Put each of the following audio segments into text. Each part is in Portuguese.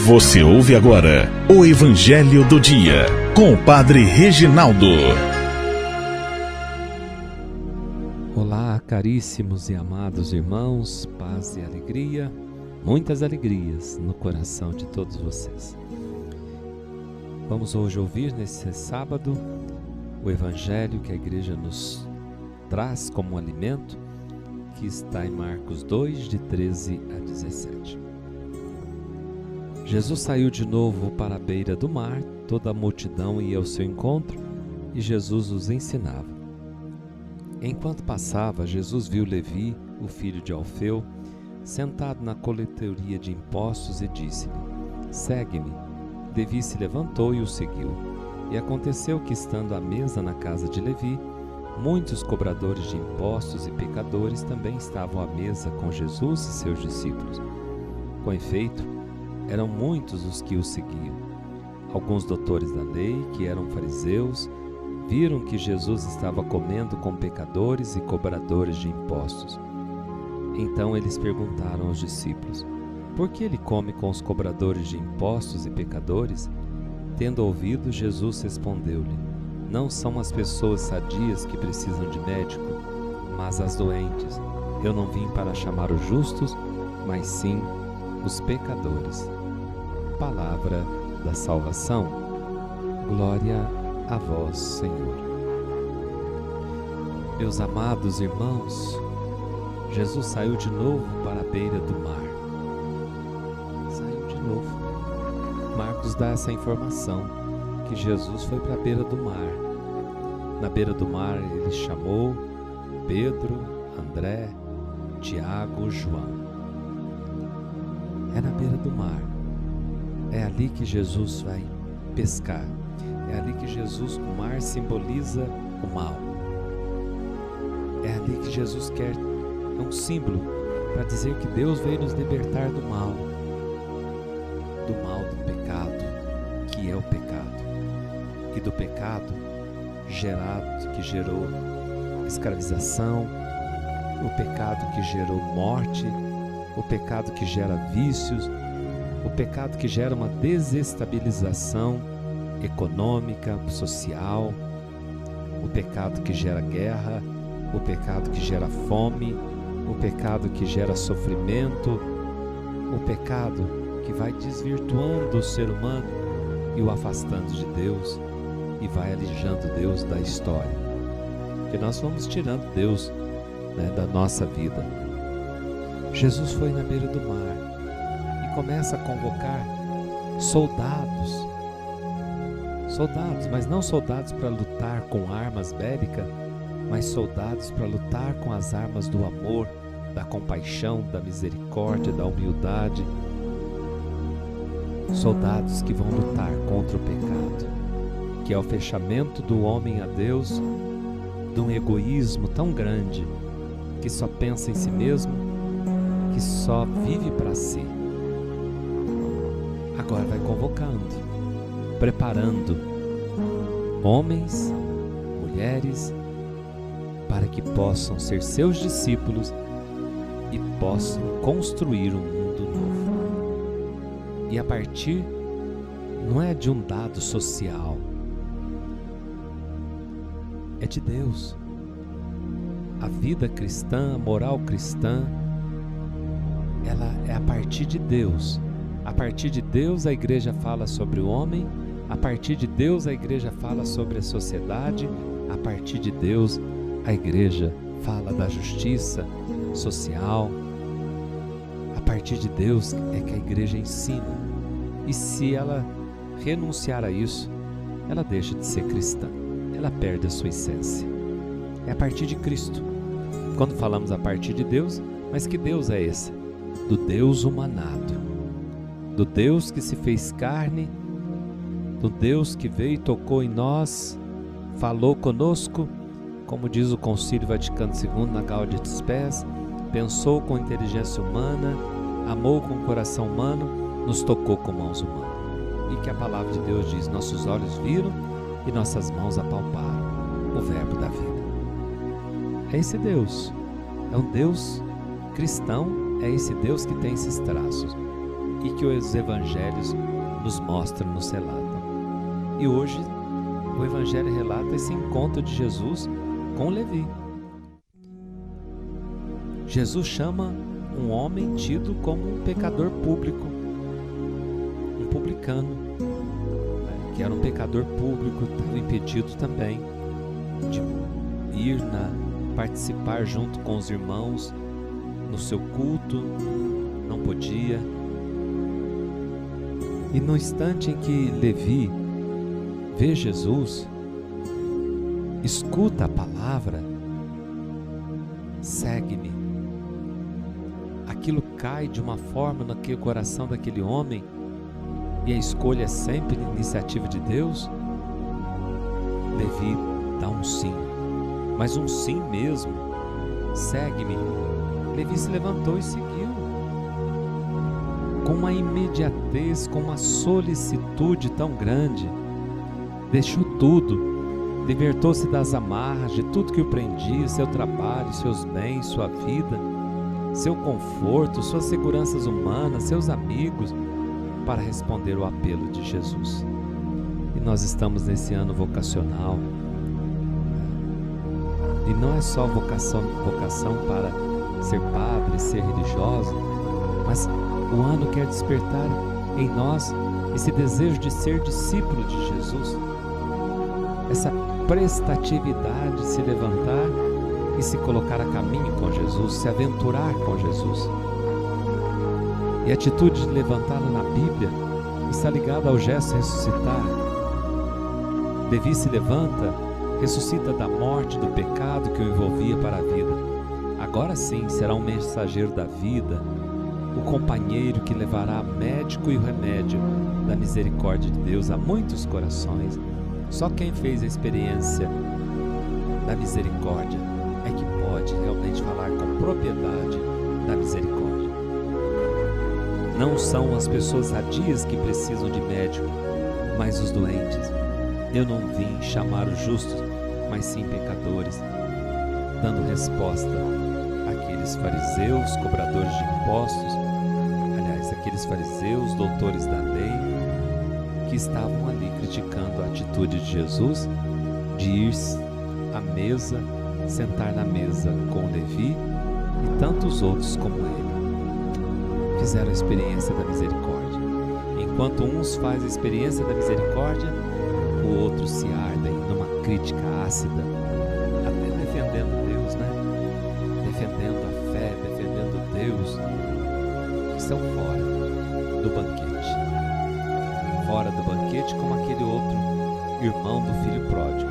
Você ouve agora o Evangelho do Dia, com o Padre Reginaldo. Olá, caríssimos e amados irmãos, paz e alegria, muitas alegrias no coração de todos vocês. Vamos hoje ouvir nesse sábado o Evangelho que a Igreja nos traz como alimento, que está em Marcos 2, de 13 a 17. Jesus saiu de novo para a beira do mar, toda a multidão ia ao seu encontro e Jesus os ensinava. Enquanto passava, Jesus viu Levi, o filho de Alfeu, sentado na coletoria de impostos e disse-lhe: "Segue-me." Levi se levantou e o seguiu. E aconteceu que, estando à mesa na casa de Levi, muitos cobradores de impostos e pecadores também estavam à mesa com Jesus e seus discípulos. Com efeito, eram muitos os que o seguiam. Alguns doutores da lei, que eram fariseus, viram que Jesus estava comendo com pecadores e cobradores de impostos. Então eles perguntaram aos discípulos: "Por que ele come com os cobradores de impostos e pecadores?" Tendo ouvido, Jesus respondeu-lhe: "Não são as pessoas sadias que precisam de médico, mas as doentes. Eu não vim para chamar os justos, mas sim os pecadores." Palavra da salvação. Glória a vós, Senhor. Meus amados irmãos, Jesus saiu de novo para a beira do mar. Saiu de novo. Marcos dá essa informação, que Jesus foi para a beira do mar. Na beira do mar ele chamou Pedro, André, Tiago, João. É na beira do mar. É ali que Jesus vai pescar. É ali que Jesus, o mar simboliza o mal. É ali que Jesus quer, é um símbolo para dizer que Deus veio nos libertar do mal do pecado, que é o pecado. E do pecado que gerou escravização, o pecado que gerou morte, o pecado que gera vícios, o pecado que gera uma desestabilização econômica, social, o pecado que gera guerra, o pecado que gera fome, o pecado que gera sofrimento, o pecado que vai desvirtuando o ser humano e o afastando de Deus e vai alijando Deus da história. Porque nós vamos tirando Deus, da nossa vida. Jesus foi na beira do mar e começa a convocar soldados, mas não soldados para lutar com armas bélicas, mas soldados para lutar com as armas do amor, da compaixão, da misericórdia, da humildade. Soldados que vão lutar contra o pecado, que é o fechamento do homem a Deus, de um egoísmo tão grande, que só pensa em si mesmo, que só vive para si. Agora vai convocando, preparando homens, mulheres, para que possam ser seus discípulos e possam construir um mundo novo. E a partir, não é de um dado social, é de Deus. A vida cristã, a moral cristã, ela é a partir de Deus. A partir de Deus a igreja fala sobre o homem, a partir de Deus a igreja fala sobre a sociedade, a partir de Deus a igreja fala da justiça social. A partir de Deus é que a igreja ensina. E se ela renunciar a isso, ela deixa de ser cristã, ela perde a sua essência. É a partir de Cristo. Quando falamos a partir de Deus, mas que Deus é esse? Do Deus humanado, do Deus que se fez carne, do Deus que veio e tocou em nós, falou conosco, como diz o Concílio Vaticano II na Gaudium et Spes, pensou com inteligência humana, amou com o coração humano, nos tocou com mãos humanas. E que a palavra de Deus diz: nossos olhos viram e nossas mãos apalparam o verbo da vida. É esse Deus, é um Deus cristão, é esse Deus que tem esses traços e que os evangelhos nos mostram, nos relatam. E hoje o evangelho relata esse encontro de Jesus com Levi. Jesus chama um homem tido como um pecador público, um publicano, que era um pecador público, estava impedido também de ir participar junto com os irmãos no seu culto, não podia. E no instante em que Levi vê Jesus, escuta a palavra, segue-me, aquilo cai de uma forma naquele coração daquele homem, e a escolha é sempre iniciativa de Deus. Levi dá um sim, mas um sim mesmo. Segue-me. Levi se levantou e seguiu, com uma imediatez, com uma solicitude tão grande. Deixou tudo, libertou-se das amarras, de tudo que o prendia, seu trabalho, seus bens, sua vida, seu conforto, suas seguranças humanas, seus amigos, para responder o apelo de Jesus. E nós estamos nesse ano vocacional, e não é só vocação para ser padre, ser religioso, mas o ano quer despertar em nós esse desejo de ser discípulo de Jesus, essa prestatividade de se levantar e se colocar a caminho com Jesus, se aventurar com Jesus. E a atitude de levantá-la na Bíblia está ligada ao gesto de ressuscitar. Levi se levanta, ressuscita da morte, do pecado que o envolvia para a vida. Agora sim será um mensageiro da vida, o companheiro que levará médico e o remédio da misericórdia de Deus a muitos corações. Só quem fez a experiência da misericórdia é que pode realmente falar com propriedade da misericórdia. Não são as pessoas sadias que precisam de médico, mas os doentes. Eu não vim chamar os justos, mas sim pecadores, dando resposta àqueles fariseus, cobradores de impostos, aqueles fariseus, doutores da lei, que estavam ali criticando a atitude de Jesus de ir à mesa, sentar na mesa com Levi e tantos outros como ele. Fizeram a experiência da misericórdia. Enquanto uns fazem a experiência da misericórdia, o outro se arda numa crítica ácida, até defendendo Deus, defendendo a fé, defendendo Deus. Estão fora do banquete. Fora do banquete, como aquele outro irmão do filho pródigo,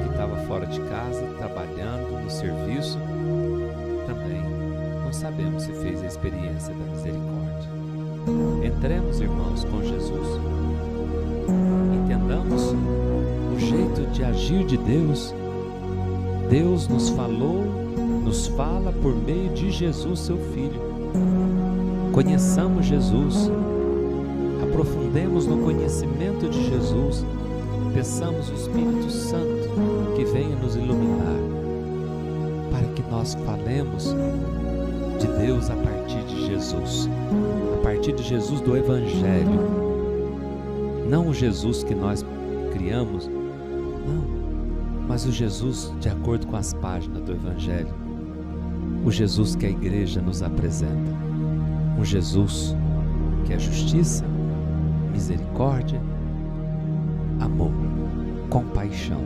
que estava fora de casa, trabalhando no serviço, também não sabemos se fez a experiência da misericórdia. Entremos, irmãos, com Jesus. Entendamos o jeito de agir de Deus. Deus nos fala por meio de Jesus, seu Filho. Conheçamos Jesus, aprofundemos no conhecimento de Jesus, peçamos o Espírito Santo que venha nos iluminar, para que nós falemos de Deus a partir de Jesus, a partir de Jesus do Evangelho, não o Jesus que nós criamos, não, mas o Jesus de acordo com as páginas do Evangelho, o Jesus que a Igreja nos apresenta. Um Jesus que é justiça, misericórdia, amor, compaixão,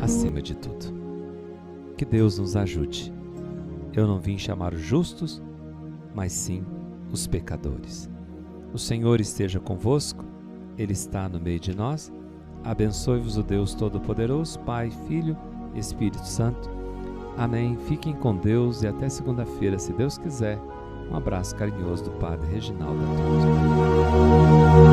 acima de tudo. Que Deus nos ajude. Eu não vim chamar os justos, mas sim os pecadores. O Senhor esteja convosco, Ele está no meio de nós. Abençoe-vos o Deus Todo-Poderoso, Pai, Filho e Espírito Santo. Amém. Fiquem com Deus e até segunda-feira, se Deus quiser. Um abraço carinhoso do Padre Reginaldo Antunes.